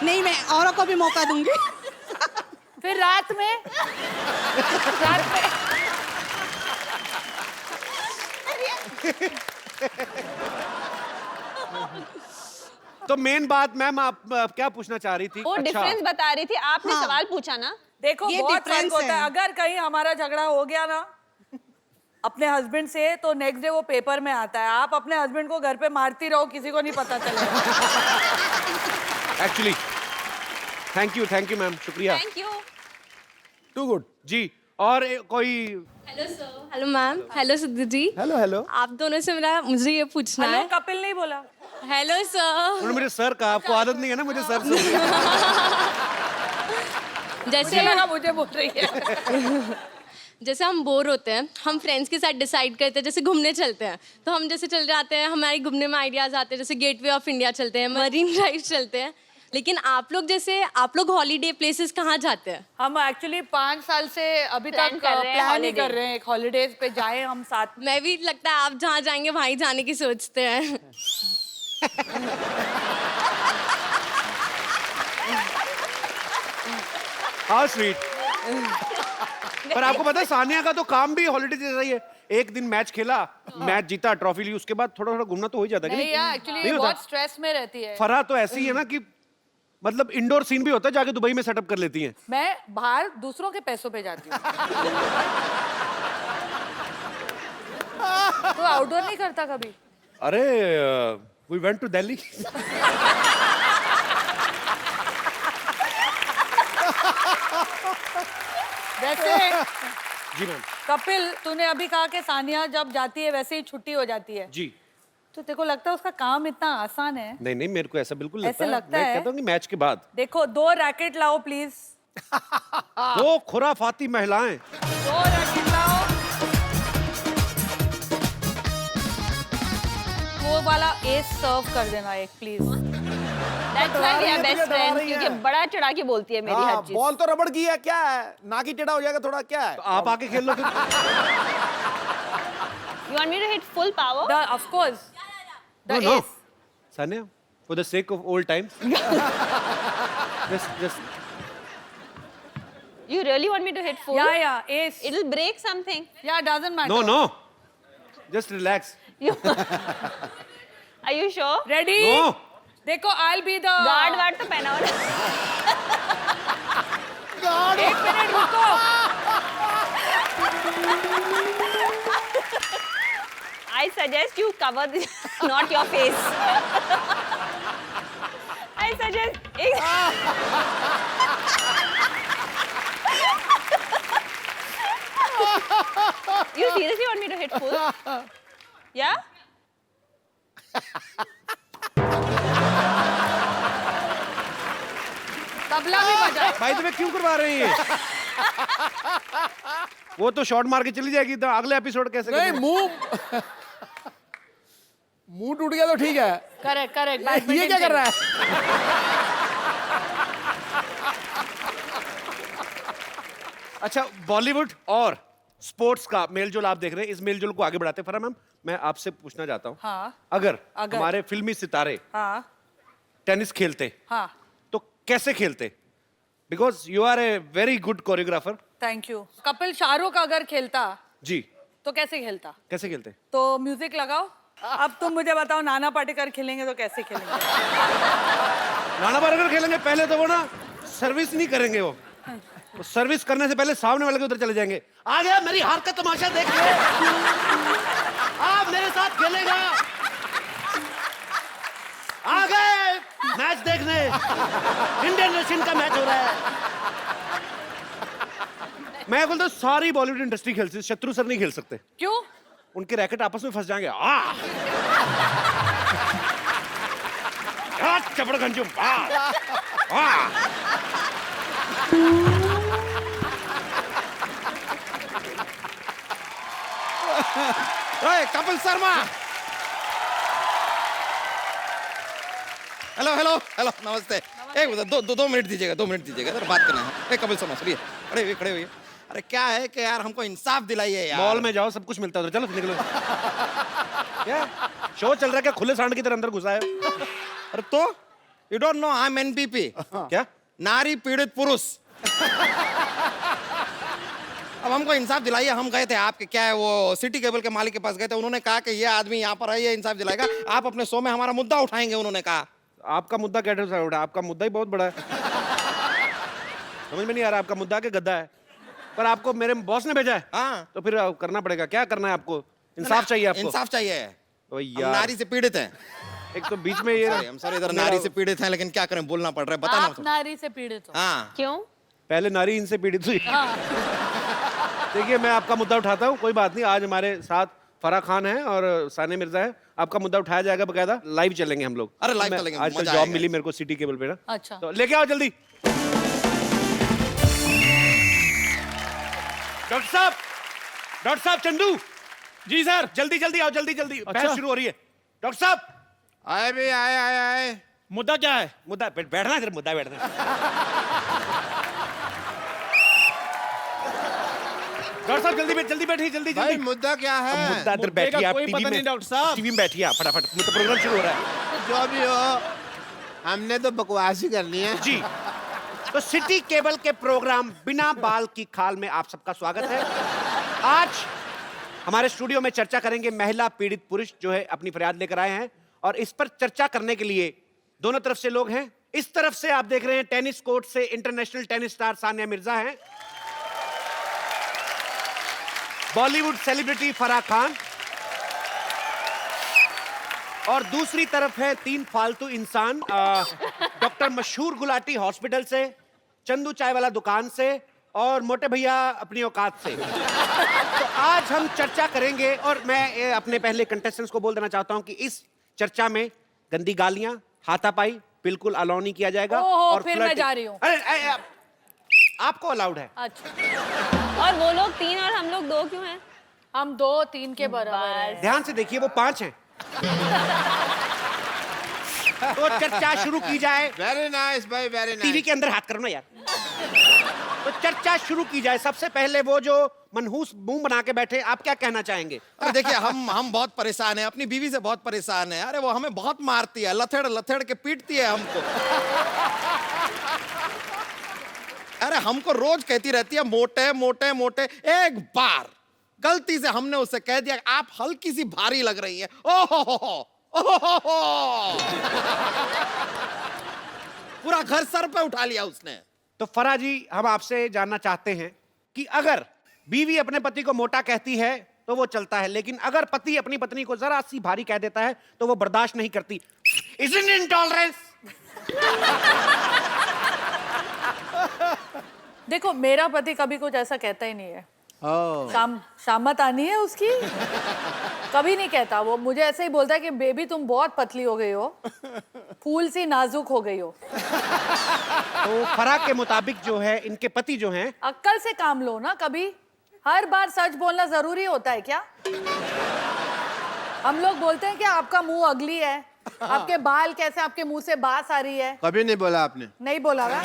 Speaker 7: नहीं, मैं औरों को भी मौका दूंगी।
Speaker 2: फिर रात में
Speaker 1: तो मेन बात मैम आप क्या पूछना चाह रही थी?
Speaker 3: वो डिफरेंस बता रही थी, आपने
Speaker 7: हाँ।
Speaker 3: सवाल पूछा ना।
Speaker 2: देखो,
Speaker 7: ये
Speaker 2: बहुत
Speaker 7: difference
Speaker 2: फर्क होता है।
Speaker 7: है।
Speaker 2: अगर कहीं हमारा झगड़ा हो गया ना अपने हस्बैंड से, तो नेक्स्ट डे वो पेपर में आता है। आप अपने हस्बैंड को घर पे मारती रहो, किसी को नहीं पता चलेगा।
Speaker 1: एक्चुअली थैंक यू मैम, शुक्रिया।
Speaker 3: Thank you.
Speaker 4: Too good.
Speaker 1: जी, और कोई?
Speaker 8: Hello sir. Hello ma'am. Hello Sidhu ji.
Speaker 4: Hello hello.
Speaker 8: आप दोनों से मुझे ये पूछना
Speaker 2: हेलो,
Speaker 8: है।
Speaker 2: कपिल नहीं बोला।
Speaker 8: Hello sir.
Speaker 1: उन्होंने मुझे सर कहा, आपको आदत नहीं है ना मुझे सर से?
Speaker 8: जैसे
Speaker 2: लगा मुझे बोल रही है।
Speaker 8: जैसे हम बोर होते हैं, हम फ्रेंड्स के साथ डिसाइड करते हैं, जैसे घूमने चलते हैं, तो हम जैसे चल जाते हैं, हमारे घूमने में आइडियाज आते हैं, जैसे गेटवे ऑफ इंडिया चलते हैं, मरीन ड्राइव चलते हैं। लेकिन आप लोग हॉलीडे प्लेसेस कहाँ जाते हैं?
Speaker 2: हम एक्चुअली 5 साल से अभी तक
Speaker 3: Plan कर रहे हैं
Speaker 2: प्लान ही
Speaker 3: holiday।
Speaker 2: कर रहे हैं एक हॉलीडेज पे जाए हम साथ में।
Speaker 8: मैं भी, लगता है आप जहाँ जाएंगे वहीं जाने की सोचते हैं।
Speaker 1: How sweet. पर आपको पता है सानिया का तो काम भी हॉलीडे जैसा ही है। एक दिन मैच खेला, मैच जीता, ट्रॉफी ली, उसके बाद थोड़ा थोड़ा घूमना तो हो ही जाता है कि
Speaker 2: नहीं यार,
Speaker 1: नहीं
Speaker 2: एक्चुअली
Speaker 1: होता?
Speaker 2: बहुत स्ट्रेस में रहती है।
Speaker 1: फरहा तो ऐसी ही है ना कि मतलब इंडोर सीन भी होता है, जाके दुबई में सेटअप कर लेती हैं।
Speaker 2: मैं बाहर दूसरों के पैसों पे जाती हूँ। तो आउटडोर नहीं करता कभी?
Speaker 1: अरे वी वेंट टू दिल्ली।
Speaker 2: वैसे
Speaker 1: जी मैम।
Speaker 2: कपिल, तूने अभी कहा कि सानिया जब जाती है वैसे ही छुट्टी हो जाती है,
Speaker 1: जी।
Speaker 2: तो तेरे को लगता है उसका काम इतना आसान है?
Speaker 1: नहीं नहीं, मेरे को ऐसा बिल्कुल
Speaker 2: ऐसे लगता
Speaker 1: मैं
Speaker 2: है?
Speaker 1: कहता हूँ कि मैच के बाद
Speaker 2: देखो, 2 रैकेट लाओ प्लीज।
Speaker 1: वो खुराफाती महिलाएं।
Speaker 2: 2 रैकेट लाओ। वो वाला एस सर्व कर देना एक please.
Speaker 3: That's why we are best friends, क्योंकि बड़ा चढ़ा के बोलती है मेरी हर चीज।
Speaker 4: बॉल तो रबड़ की है, क्या है? ना की टेढ़ा हो जाएगा थोड़ा, क्या है?
Speaker 1: तो आप आके खेल लो फिर।
Speaker 3: You want me to hit full power?
Speaker 2: Of course.
Speaker 1: No, no. Sania For the sake of old times. just.
Speaker 3: You really want me to hit full?
Speaker 2: Yeah, ace.
Speaker 3: It'll break something.
Speaker 2: Yeah, doesn't matter.
Speaker 1: No. Just relax.
Speaker 3: Are you sure?
Speaker 2: Ready?
Speaker 1: No.
Speaker 2: देखो, I'll be the
Speaker 3: guard तो पहना हो ना.
Speaker 2: एक minute रुको.
Speaker 3: I suggest you cover this, not your face. I suggest. You seriously want me to hit full? Yeah?
Speaker 2: Tabla भी बजा.
Speaker 1: भाई तुम्हें क्यों करवा रहे हैं ये? वो तो शॉट मार के चली जाएगी, तो अगले एपिसोड कैसे
Speaker 4: नहीं,
Speaker 1: करेंगे?
Speaker 4: मुंह टूट गया तो ठीक है।
Speaker 2: करेक्ट.
Speaker 4: ये क्या कर रहा है?
Speaker 1: अच्छा, बॉलीवुड और स्पोर्ट्स का मेलजोल आप देख रहे हैं, इस मेलजोल को आगे बढ़ाते हैं। फरा मैम, मैं आपसे पूछना चाहता हूँ,
Speaker 2: हाँ.
Speaker 1: अगर
Speaker 2: अगर.
Speaker 1: हमारे फिल्मी सितारे
Speaker 2: हाँ.
Speaker 1: टेनिस खेलते
Speaker 2: हाँ.
Speaker 1: तो कैसे खेलते? Because you are a very good choreographer.
Speaker 2: Thank you. Kapil Shahrukh अगर खेलता
Speaker 1: जी,
Speaker 2: तो कैसे खेलता?
Speaker 1: कैसे खेलते?
Speaker 2: तो म्यूजिक लगाओ. अब तुम मुझे बताओ, नाना पाटेकर खेलेंगे तो कैसे खेलेंगे?
Speaker 1: नाना पाटेकर खेलेंगे, पहले तो वो ना सर्विस नहीं करेंगे, वो सर्विस करने से पहले सामने वाले के उधर चले जाएंगे। आ गया मेरी हार का तमाशा देखिए, आप मेरे साथ खेलेगा, आ गए मैच देखने, इंडियन रशियन का मैच हो रहा है। मैं बोलता हूँ सारी बॉलीवुड इंडस्ट्री खेलती है, शत्रु सर नहीं खेल सकते।
Speaker 2: क्यों?
Speaker 1: उनके रैकेट आपस में फंस जाएंगे। चपड़ गंजुम।
Speaker 6: Kapil Sharma, hello hello hello, नमस्ते। एक दो मिनट दीजिएगा, 2 मिनट दीजिएगा, जरा बात करना है। कपिल शर्मा, सुनिए, खड़े हुए। अरे क्या है कि यार हमको इंसाफ दिलाइए यार।
Speaker 1: मॉल में जाओ, सब कुछ मिलता है उधर, चलो निकलो। क्या शो चल रहा है क्या? खुले सांड की तरह अंदर घुसा है।
Speaker 6: अरे तो you don't know, I am NPP.
Speaker 1: क्या?
Speaker 6: नारी पीड़ित पुरुष। अब हमको इंसाफ दिलाइए। हम गए थे आपके, क्या है वो, सिटी केबल के मालिक के पास गए थे। उन्होंने कहा कि ये आदमी यहाँ पर है, ये इंसाफ दिलाएगा, आप अपने शो में हमारा मुद्दा उठाएंगे। उन्होंने कहा
Speaker 1: आपका मुद्दा कैसे उठा? आपका मुद्दा ही बहुत बड़ा है। समझ में नहीं आ रहा, आपका मुद्दा के गद्दा है, पर आपको मेरे बॉस ने भेजा है।
Speaker 6: हाँ,
Speaker 1: तो फिर करना पड़ेगा। क्या करना है आपको? इंसाफ चाहिए आपको?
Speaker 6: इंसाफ चाहिए।
Speaker 1: ओ
Speaker 6: हम
Speaker 1: यार,
Speaker 6: नारी से पीड़ित हैं।
Speaker 1: एक तो बीच में ये
Speaker 6: हम सर इधर नारी से पीड़ित हैं, लेकिन क्या करें, बोलना पड़ रहा है। बताना
Speaker 2: आप नारी से पीड़ित हो?
Speaker 6: हाँ,
Speaker 3: क्यों?
Speaker 1: पहले नारी इनसे पीड़ित हुई। देखिए, मैं आपका मुद्दा उठाता हूँ, कोई बात नहीं। आज हमारे साथ फराह खान है और सानिया मिर्जा है। आपका मुद्दा उठाया जाएगा, बकायदा लाइव चलेंगे हम लोग।
Speaker 6: अरे लाइव चलेंगे,
Speaker 1: आजकल
Speaker 6: मजा
Speaker 1: जॉब
Speaker 6: आएगा।
Speaker 1: मिली मेरे को सिटी केबल पे ना।
Speaker 2: अच्छा।
Speaker 1: तो लेके आओ जल्दी। डॉक्टर साहब चंदू जी सर, जल्दी जल्दी आओ, जल्दी जल्दी। बहस शुरू हो रही है। डॉक्टर साहब
Speaker 5: आए भी आए।
Speaker 1: मुद्दा क्या है? मुद्दा बैठना है, मुद्दा बैठना है। डॉक्टर साहब जल्दी बैठिए, जल्दी
Speaker 5: भाई
Speaker 1: जल्दी।
Speaker 5: मुद्दा क्या है?
Speaker 1: मुद्दा अंदर बैठिए, आप टीवी में।
Speaker 5: डॉक्टर साहब,
Speaker 1: टीवी में बैठिए आप, फटाफट, मतलब प्रोग्राम शुरू हो रहा है।
Speaker 5: जो भी हो, हमने तो बकवास ही करनी है
Speaker 1: जी। तो सिटी केबल के प्रोग्राम बिना बाल की खाल में आप सबका स्वागत है। आज हमारे स्टूडियो में चर्चा करेंगे महिला पीड़ित पुरुष जो है अपनी फरियाद लेकर आए हैं, और इस पर चर्चा करने के लिए दोनों तरफ से लोग हैं। इस तरफ से आप देख रहे हैं टेनिस कोर्ट से international tennis star Sania Mirza हैं, बॉलीवुड सेलिब्रिटी फराह खान, और दूसरी तरफ है 3 फालतू इंसान, डॉक्टर मशहूर गुलाटी हॉस्पिटल से, चंदू चाय वाला दुकान से, और मोटे भैया अपनी औकात से। तो आज हम चर्चा करेंगे, और मैं अपने पहले कंटेस्टेंट्स को बोल देना चाहता हूं कि इस चर्चा में गंदी गालियां, हाथापाई बिल्कुल अलाउ नहीं किया जाएगा। और
Speaker 2: फिर मैं जा रही हूं।
Speaker 1: अरे आपको अलाउड है।
Speaker 2: अच्छा।
Speaker 3: और वो लोग 3 और हम लोग 2 क्यों हैं?
Speaker 2: हम 2-3 के बराबर हैं।
Speaker 1: ध्यान से देखिए, वो 5 हैं। तो चर्चा शुरू की जाए।
Speaker 5: वेरी नाइस भाई, वेरी
Speaker 1: टीवी
Speaker 5: नाइस।
Speaker 1: के अंदर हाथ करो ना यार। तो चर्चा शुरू की जाए। सबसे पहले वो जो मनहूस मुंह बना के बैठे, आप क्या कहना चाहेंगे?
Speaker 6: अरे देखिए, हम बहुत परेशान हैं, अपनी बीवी से बहुत परेशान है। अरे वो हमें बहुत मारती है, लथड़ लथड़ के पीटती है हमको। अरे हमको रोज कहती रहती है मोटे मोटे मोटे। एक बार गलती से हमने उससे कह दिया आप हल्की सी भारी लग रही है, ओहो पूरा घर सर पे उठा लिया उसने।
Speaker 1: तो फरा जी, हम आपसे जानना चाहते हैं कि अगर बीवी अपने पति को मोटा कहती है तो वो चलता है, लेकिन अगर पति अपनी पत्नी को जरा सी भारी कह देता है तो वो बर्दाश्त नहीं करती। Isn't it intolerance?
Speaker 2: देखो, मेरा पति कभी कुछ ऐसा कहता ही नहीं है। शामत आनी है उसकी, कभी नहीं कहता। वो मुझे ऐसे ही बोलता है कि बेबी तुम बहुत पतली हो गई हो, फूल सी नाजुक हो गई हो।
Speaker 1: तो फरा के मुताबिक जो है, इनके पति जो हैं,
Speaker 2: अक्ल से काम लो ना। कभी हर बार सच बोलना जरूरी होता है क्या? हम लोग बोलते हैं कि आपका मुंह अगली है, आपके बाल कैसे, आपके मुंह से बास आ रही है।
Speaker 9: कभी नहीं बोला आपने।
Speaker 2: नहीं बोला ना।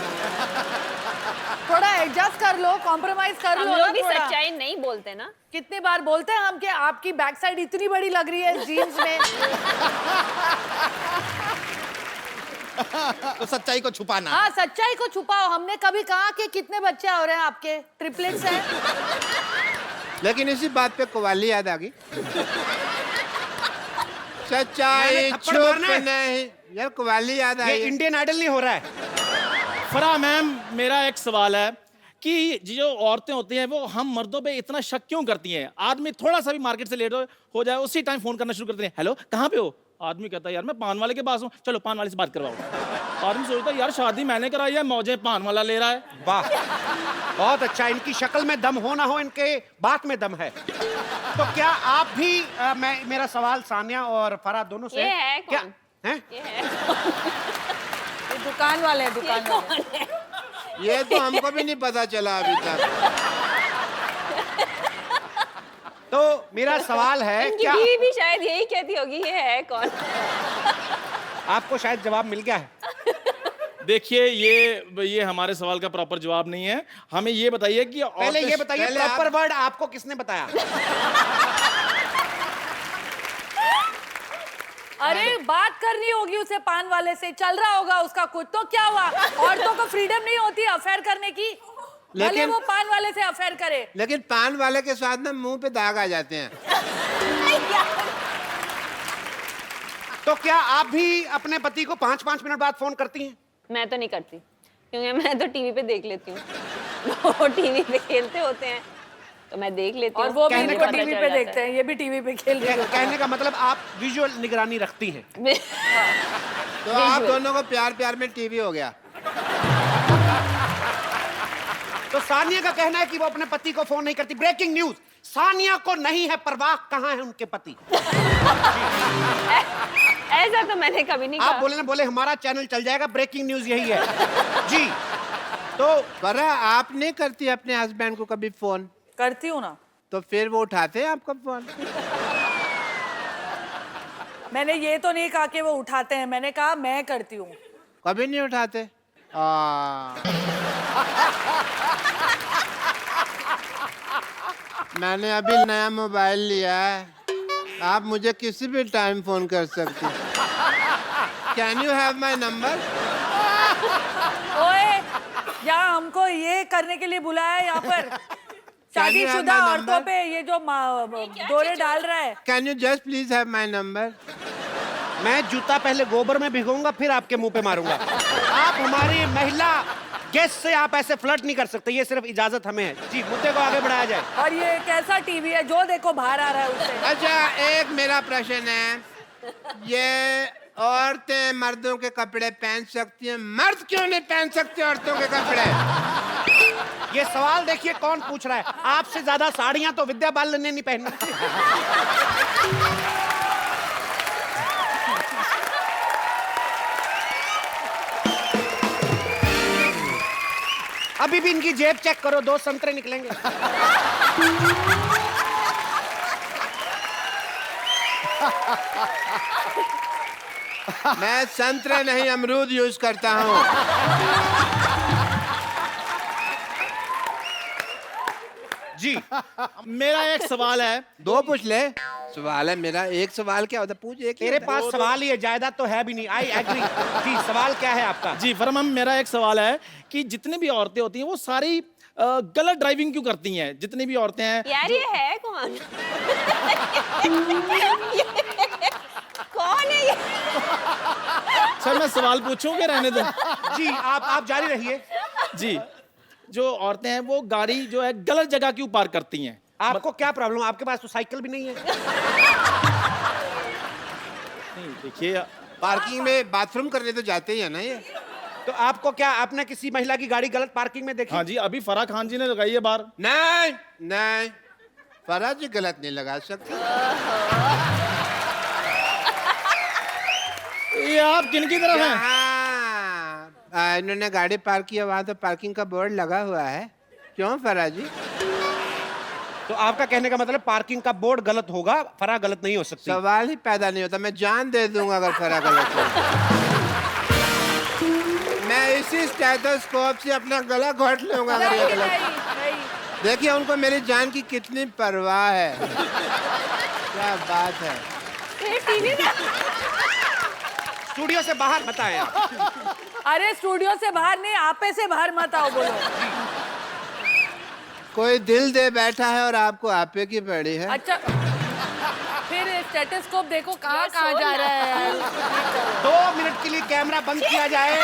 Speaker 2: थोड़ा एडजस्ट कर लो, कॉम्प्रोमाइज कर लो।
Speaker 3: हम लोग भी
Speaker 2: थोड़ा।
Speaker 3: सच्चाई नहीं बोलते ना।
Speaker 2: कितनी बार बोलते हैं हम कि आपकी बैक साइड इतनी बड़ी लग रही है जीन्स में।
Speaker 6: तो सच्चाई को छुपाना।
Speaker 2: हाँ, सच्चाई को छुपाओ। हमने कभी कहा कि कितने बच्चे हो रहे हैं आपके? ट्रिपलेट्स हैं।
Speaker 9: लेकिन इसी बात पे कव्वाली याद आ गई। सच्चाई
Speaker 1: मैंने थप्पड़
Speaker 9: छुप
Speaker 1: मारना है।
Speaker 9: नहीं। यार कव्वाली याद
Speaker 1: ये
Speaker 9: आई।
Speaker 1: इंडियन आइडल नहीं हो रहा है।
Speaker 10: फरा मैम, मेरा एक सवाल है कि जो औरतें होती हैं वो हम मर्दों पे इतना शक क्यों करती हैं? आदमी थोड़ा सा भी मार्केट से लेट हो जाए उसी टाइम फोन करना शुरू करते हैं, हेलो कहाँ पे हो? आदमी कहता है यार मैं पान वाले के पास हूँ, चलो पान वाले से बात करवाओ। आदमी सोचता है यार शादी मैंने कराई है, मौजे पान वाला ले रहा है।
Speaker 1: वाह, बहुत अच्छा। इनकी शक्ल में दम हो ना हो, इनके बात में दम है। तो क्या आप भी मेरा सवाल सानिया और फरा दोनों से
Speaker 3: ये है
Speaker 1: क्या
Speaker 3: कौन?
Speaker 1: है?
Speaker 3: ये है
Speaker 2: ये दुकान वाले हैं, दुकान वाले।
Speaker 9: ये तो हमको भी नहीं पता चला अभी तक।
Speaker 1: तो मेरा सवाल है,
Speaker 3: इनकी
Speaker 1: क्या
Speaker 3: बीवी भी शायद यही कहती होगी ये है कौन।
Speaker 1: आपको शायद जवाब मिल गया है?
Speaker 10: देखिए ये हमारे सवाल का प्रॉपर जवाब नहीं है। हमें ये बताइए कि
Speaker 1: पहले ये बताइए,
Speaker 9: पहले
Speaker 1: प्रॉपर वर्ड आपको किसने बताया?
Speaker 2: अरे बात करनी होगी उसे पान वाले से, चल रहा होगा उसका कुछ। तो क्या हुआ? औरतों को फ्रीडम नहीं होती अफेयर करने की? भले वो पान वाले से अफेयर करे।
Speaker 9: लेकिन पान वाले के साथ ना मुंह पे दाग आ जाते हैं।
Speaker 1: तो क्या आप भी अपने पति को 5-5 मिनट बाद फोन करती हैं?
Speaker 3: मैं तो नहीं करती, क्योंकि मैं तो टीवी पे देख लेती हूँ। वो टीवी पे खेलते होते हैं तो मैं देख लेती हूँ।
Speaker 2: और वो भी
Speaker 1: कहने
Speaker 2: इनको
Speaker 1: का
Speaker 2: टीवी पे देखते हैं, ये भी टीवी पे खेल रहे हैं।
Speaker 1: कहने का मतलब आप विजुअल निगरानी रखती हैं।
Speaker 9: तो आप दोनों को प्यार प्यार में टीवी हो गया।
Speaker 1: तो सानिया का कहना है कि वो अपने पति को फोन नहीं करती। ब्रेकिंग न्यूज, सानिया को नहीं है परवाह कहाँ है उनके पति।
Speaker 3: ऐसा तो मैंने कभी नहीं
Speaker 1: आप
Speaker 3: कहा।
Speaker 1: बोले ना, बोले हमारा चैनल चल जाएगा, ब्रेकिंग न्यूज यही है। जी, तो
Speaker 9: पर आप नहीं करती अपने हस्बैंड को कभी फोन?
Speaker 2: करती हूँ ना।
Speaker 9: तो फिर वो उठाते हैं आपका फोन?
Speaker 2: मैंने ये तो नहीं कहा कि वो उठाते हैं, मैंने कहा मैं करती हूँ।
Speaker 9: कभी नहीं उठाते? मैंने अभी नया मोबाइल लिया है, आप मुझे किसी भी टाइम फोन कर सकती हैं। Can you have my number?
Speaker 2: ओए, यहाँ हमको ये करने के लिए बुलाया है यहाँ पर? शादीशुदा
Speaker 9: my
Speaker 2: औरतों
Speaker 9: number?
Speaker 2: पे ये जो दौरे डाल रहा है।
Speaker 9: Can you just please have my number?
Speaker 1: मैं जूता पहले गोबर में भिगोऊंगा फिर आपके मुंह पे मारूंगा। आप हमारी महिला गेस्ट से आप ऐसे फ्लर्ट नहीं कर सकते, ये सिर्फ इजाजत हमें है। जी, मुद्दे को आगे बढ़ाया जाए।
Speaker 2: और ये कैसा टीवी है जो देखो बाहर आ रहा है उससे?
Speaker 9: अच्छा, एक मेरा प्रश्न है, ये औरतें मर्दों के कपड़े पहन सकती हैं, मर्द क्यों नहीं पहन सकते औरतों के कपड़े?
Speaker 1: ये सवाल देखिए कौन पूछ रहा है। आपसे ज्यादा साड़ियां तो विद्या बालन ने नहीं पहनी। अभी भी इनकी जेब चेक करो, 2 संतरे निकलेंगे।
Speaker 9: मैं संतरे नहीं अमरूद यूज करता हूँ।
Speaker 10: मेरा एक सवाल है।
Speaker 9: दो पूछ ले। सवाल है मेरा, एक सवाल क्या होता है? पूछ एक।
Speaker 1: तेरे पास सवाल ही है, जायदाद तो है भी नहीं। I agree. जी, सवाल क्या है आपका?
Speaker 10: जी फरमान, मेरा एक सवाल है कि जितनी भी औरतें होती हैं वो सारी गलत ड्राइविंग क्यों करती हैं? जितनी भी औरतें हैं।
Speaker 3: यार ये है कौन? कौन है ये?
Speaker 10: सर मैं सवाल पूछूं कि रहने दो?
Speaker 1: जी, आप जारी रहिए।
Speaker 10: जी, जो औरतें हैं वो गाड़ी जो है गलत जगह क्यों पार्क करती हैं?
Speaker 1: आपको क्या प्रॉब्लम? आपके पास तो साइकिल भी नहीं है।
Speaker 10: नहीं देखिए,
Speaker 9: पार्किंग में बाथरूम करने तो जाते ही है ना ये।
Speaker 1: तो आपको क्या, आपने किसी महिला की गाड़ी गलत पार्किंग में देखी?
Speaker 10: हाँ जी, अभी फराह खान जी ने लगाई है बार।
Speaker 9: नहीं नहीं, फराज जी गलत नहीं लगा सकते।
Speaker 10: ये आप किनकी तरफ हैं?
Speaker 9: हाँ, इन्होंने गाड़ी पार्क किया, वहाँ तो पार्किंग का बोर्ड लगा हुआ है। क्यों फराज जी?
Speaker 1: तो आपका कहने का मतलब पार्किंग का बोर्ड गलत होगा, फरा गलत नहीं हो सकती।
Speaker 9: सवाल ही पैदा नहीं होता। मैं जान दे दूंगा अगर फरा गलत हो। मैं इसी स्टेथोस्कोप से अपना गला घोट लूंगा अगर ये गलत। देखिए उनको मेरी जान की कितनी परवाह है। क्या बात है।
Speaker 3: टीवी में
Speaker 1: स्टूडियो से बाहर बताएं आप।
Speaker 2: अरे स्टूडियो से बाहर नहीं, आपे से बाहर मत आओ, बोलो।
Speaker 9: कोई दिल दे बैठा है और आपको आपे की पड़ी है।
Speaker 2: अच्छा, फिर स्टेथोस्कोप देखो कहाँ कहाँ जा रहा है।
Speaker 1: 2 मिनट के लिए कैमरा बंद किया जाए।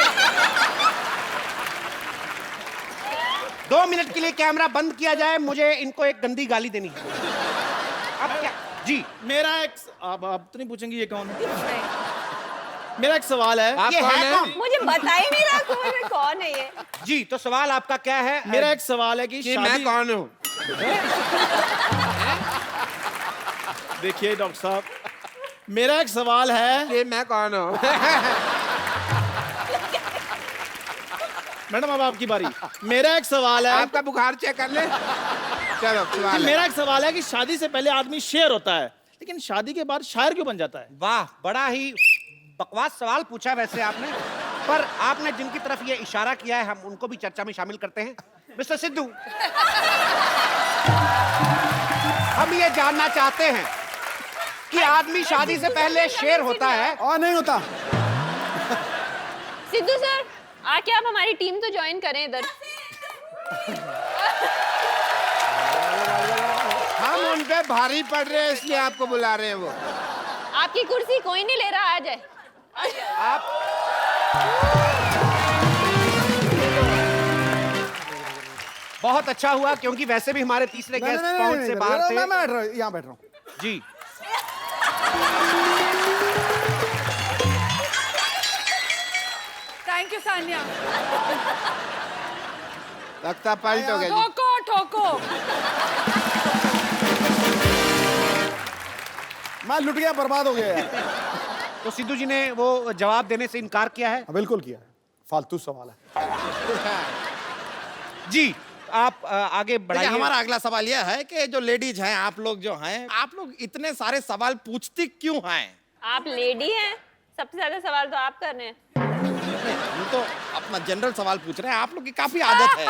Speaker 1: 2 मिनट के लिए कैमरा बंद किया जाए। मुझे इनको एक गंदी गाली देनी है। अब क्या? जी,
Speaker 10: मेरा एक, आप तो नहीं पूछेंगे ये कौन है? मेरा एक सवाल है।
Speaker 9: आप
Speaker 1: ये
Speaker 9: कौन
Speaker 1: है
Speaker 9: है?
Speaker 1: कौन?
Speaker 3: मुझे बता ही नहीं रहा कौन है ये।
Speaker 1: जी, तो सवाल आपका क्या है?
Speaker 10: मेरा एक सवाल है कि
Speaker 9: मैं कौन हूँ?
Speaker 10: देखिए डॉक्टर साहब, मेरा एक सवाल है
Speaker 9: कि मैं कौन हूँ?
Speaker 10: मैडम अब आपकी बारी। मेरा एक सवाल है।
Speaker 9: आपका बुखार चेक कर ले। चलो सवाल है।
Speaker 10: मेरा एक सवाल है कि शादी से पहले आदमी शेर होता है, लेकिन शादी के बाद शायर क्यों बन जाता है?
Speaker 1: वाह, बड़ा ही बकवास सवाल पूछा वैसे आपने, पर आपने जिनकी तरफ ये इशारा किया है हम उनको भी चर्चा में शामिल करते हैं। मिस्टर सिद्धू, हम ये जानना चाहते हैं कि आदमी शादी से पहले शेर होता है
Speaker 4: और नहीं होता?
Speaker 3: सिद्धू सर, आके आप हमारी टीम तो ज्वाइन करें इधर।
Speaker 9: हम उन पे भारी पड़ रहे हैं इसलिए आपको बुला रहे हैं वो।
Speaker 3: आपकी कुर्सी कोई नहीं ले रहा, आ जाए।
Speaker 1: आप। बहुत अच्छा हुआ, क्योंकि वैसे भी हमारे तीसरे गेस्ट पहुंच से बाहर थे।
Speaker 4: मैं बैठ रहा हूँ, यहाँ बैठ रहा हूँ।
Speaker 1: जी,
Speaker 2: थैंक यू सान्या।
Speaker 9: तख्ता पलट हो गया जी।
Speaker 2: ठोको ठोको।
Speaker 4: मैं लुट गया, बर्बाद हो गया यार।
Speaker 1: तो सिद्धू जी ने वो जवाब देने से इनकार किया है।
Speaker 4: बिल्कुल किया, फालतू सवाल है।
Speaker 1: जी, आप आगे बढ़ाइए।
Speaker 6: हमारा अगला सवाल यह है कि जो लेडीज हैं, आप लोग जो हैं, आप लोग इतने सारे सवाल पूछती क्यों हैं?
Speaker 3: आप लेडी हैं, सबसे ज्यादा सवाल तो आप कर रहे हैं।
Speaker 6: हम तो अपना जनरल सवाल पूछ रहे हैं, आप लोग की काफी आदत है।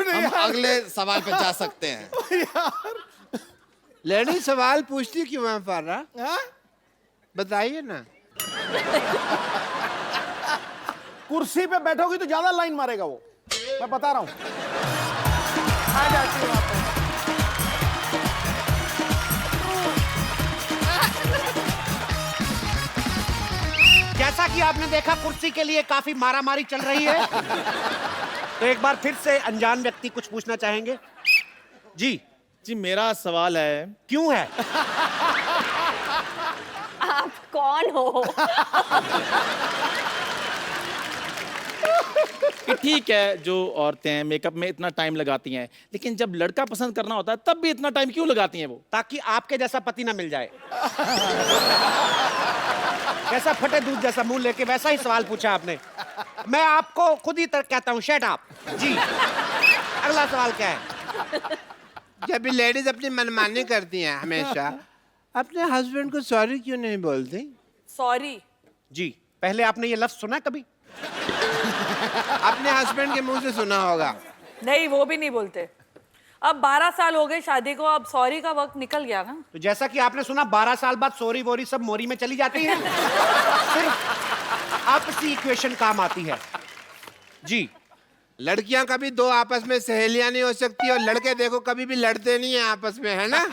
Speaker 6: हम अगले सवाल पे जा सकते हैं।
Speaker 9: लेडी सवाल पूछती क्यों है फारा? बताइए ना।
Speaker 4: कुर्सी पे बैठोगी तो ज्यादा लाइन मारेगा वो, मैं बता रहा हूँ।
Speaker 2: आ जाती हूँ आप।
Speaker 1: जैसा कि आपने देखा, कुर्सी के लिए काफी मारामारी चल रही है। तो एक बार फिर से अनजान व्यक्ति कुछ पूछना चाहेंगे? जी
Speaker 10: जी, मेरा सवाल है।
Speaker 1: क्यों है?
Speaker 3: आप कौन हो?
Speaker 10: कि ठीक है, जो औरतें मेकअप में इतना टाइम लगाती हैं, लेकिन जब लड़का पसंद करना होता है तब भी इतना टाइम क्यों लगाती हैं वो?
Speaker 1: ताकि आपके जैसा पति ना मिल जाए। कैसा फटे दूध जैसा मुंह लेके वैसा ही सवाल पूछा आपने। मैं आपको खुद ही कहता हूँ, शट अप। जी, अगला सवाल क्या है?
Speaker 9: जब भी लेडीज अपनी मनमानी करती हैं हमेशा, अपने हस्बैंड को सॉरी क्यों नहीं बोलती?
Speaker 2: सॉरी।
Speaker 1: जी, पहले आपने ये लफ्ज सुना कभी?
Speaker 9: अपने हस्बैंड के मुंह से सुना होगा।
Speaker 2: नहीं, वो भी नहीं बोलते। अब 12 साल हो गए शादी को, अब सॉरी का वक्त निकल गया ना।
Speaker 1: तो जैसा कि आपने सुना 12 साल बाद सॉरी वोरी सब मोरी में चली जाती है। सिर्फ आपसी इक्वेशन काम आती है। जी,
Speaker 9: लड़कियां कभी दो आपस में सहेलियां नहीं हो सकती, और लड़के देखो कभी भी लड़ते नहीं है आपस में, है ना?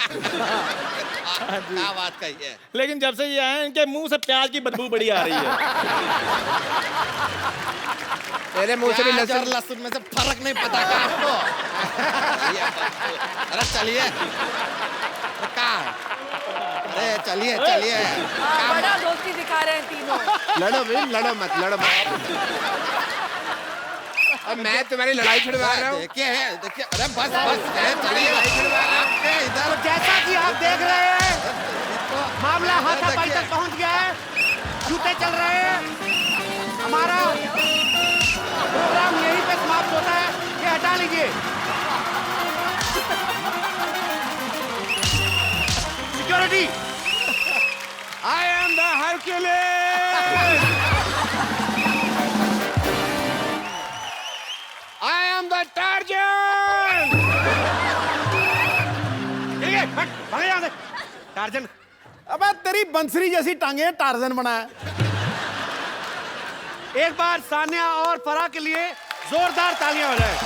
Speaker 6: क्या बात कही है।
Speaker 10: लेकिन जब से ये आए इनके मुंह से प्याज की बदबू बड़ी आ रही है।
Speaker 9: तेरे मुंह से भी
Speaker 6: प्याज और
Speaker 9: लहसुन।
Speaker 6: लहसुन में से फर्क नहीं पता क्या आपको? अरे चलिए, क्या? अरे चलिए चलिए,
Speaker 2: बड़ा दोस्ती दिखा रहे हैं तीनों।
Speaker 9: लड़ो भी, लड़ो मत, लड़ो मत। अब मैं तुम्हारी लड़ाई छुड़वा रहा हूँ।
Speaker 6: देखिए, अरे बस चलिए, इधर
Speaker 1: तो जैसा कि आप देख रहे हैं मामला हाथापाई तक पहुंच गया है, जूते चल रहे हैं। हमारा प्रोग्राम यहीं पे समाप्त होता है, ये हटा लीजिए। Security, I am the Hercules, I am the torsion. भागे यहाँ से, टार्जन।
Speaker 4: अबे तेरी बंसरी जैसी टांगे टार्जन बना है।
Speaker 1: एक बार सानिया और फराह के लिए जोरदार तालियां हो जाए।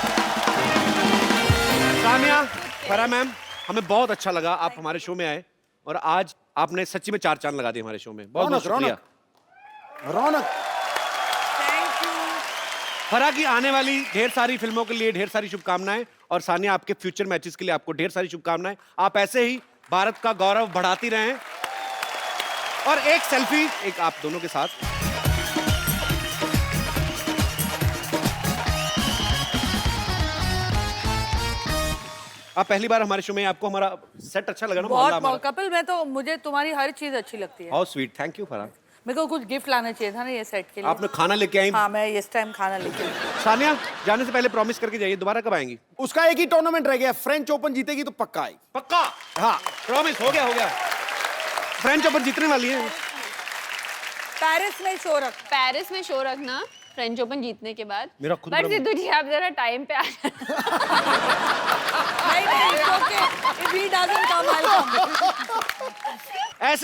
Speaker 1: सानिया, फराह मैम, हमें बहुत अच्छा लगा आप हमारे शो में आए, और आज आपने सच्ची में 4 चांद लगा दिए हमारे शो में। बहुत बहुत शुक्रिया।
Speaker 4: रौनक।
Speaker 2: Thank you.
Speaker 1: फराह की आने वाली ढेर सारी फिल्मों के लिए ढेर सारी शुभकामनाएं, और सानिया आपके फ्यूचर मैचेस के लिए आपको ढेर सारी शुभकामनाएं। आप ऐसे ही भारत का गौरव बढ़ाती रहें। और एक सेल्फी एक आप दोनों के साथ। आप पहली बार हमारे शो में, आपको हमारा सेट अच्छा लगा ना? मोहल्ला हमारा?
Speaker 2: बहुत कपिल, मैं तो, मुझे तुम्हारी हर चीज अच्छी लगती है।
Speaker 1: How sweet, thank you Farah.
Speaker 2: मेरे को कुछ गिफ्ट लाना चाहिए था ना ये सेट के लिए।
Speaker 1: आपने खाना लेके आई।
Speaker 2: हाँ, मैं इस टाइम खाना लेके आई।
Speaker 1: सानिया, जाने से पहले प्रॉमिस करके जाइए, दोबारा कब आएंगी?
Speaker 4: उसका एक ही टूर्नामेंट रह गया, फ्रेंच ओपन जीतेगी तो पक्का आएगी।
Speaker 1: पक्का? हाँ, प्रॉमिस हो गया, हो गया। फ्रेंच ओपन जीतने वाली है।
Speaker 2: पेरिस में शो
Speaker 3: रखना फ्रेंच ओपन जीतने के बाद।
Speaker 1: मेरा खुद
Speaker 3: पर
Speaker 1: बड़ा-
Speaker 3: सिद्धू जी आप जरा टाइम पे आ जाना।
Speaker 2: नहीं, it's okay. If he doesn't come, I'll come.
Speaker 1: ऐसे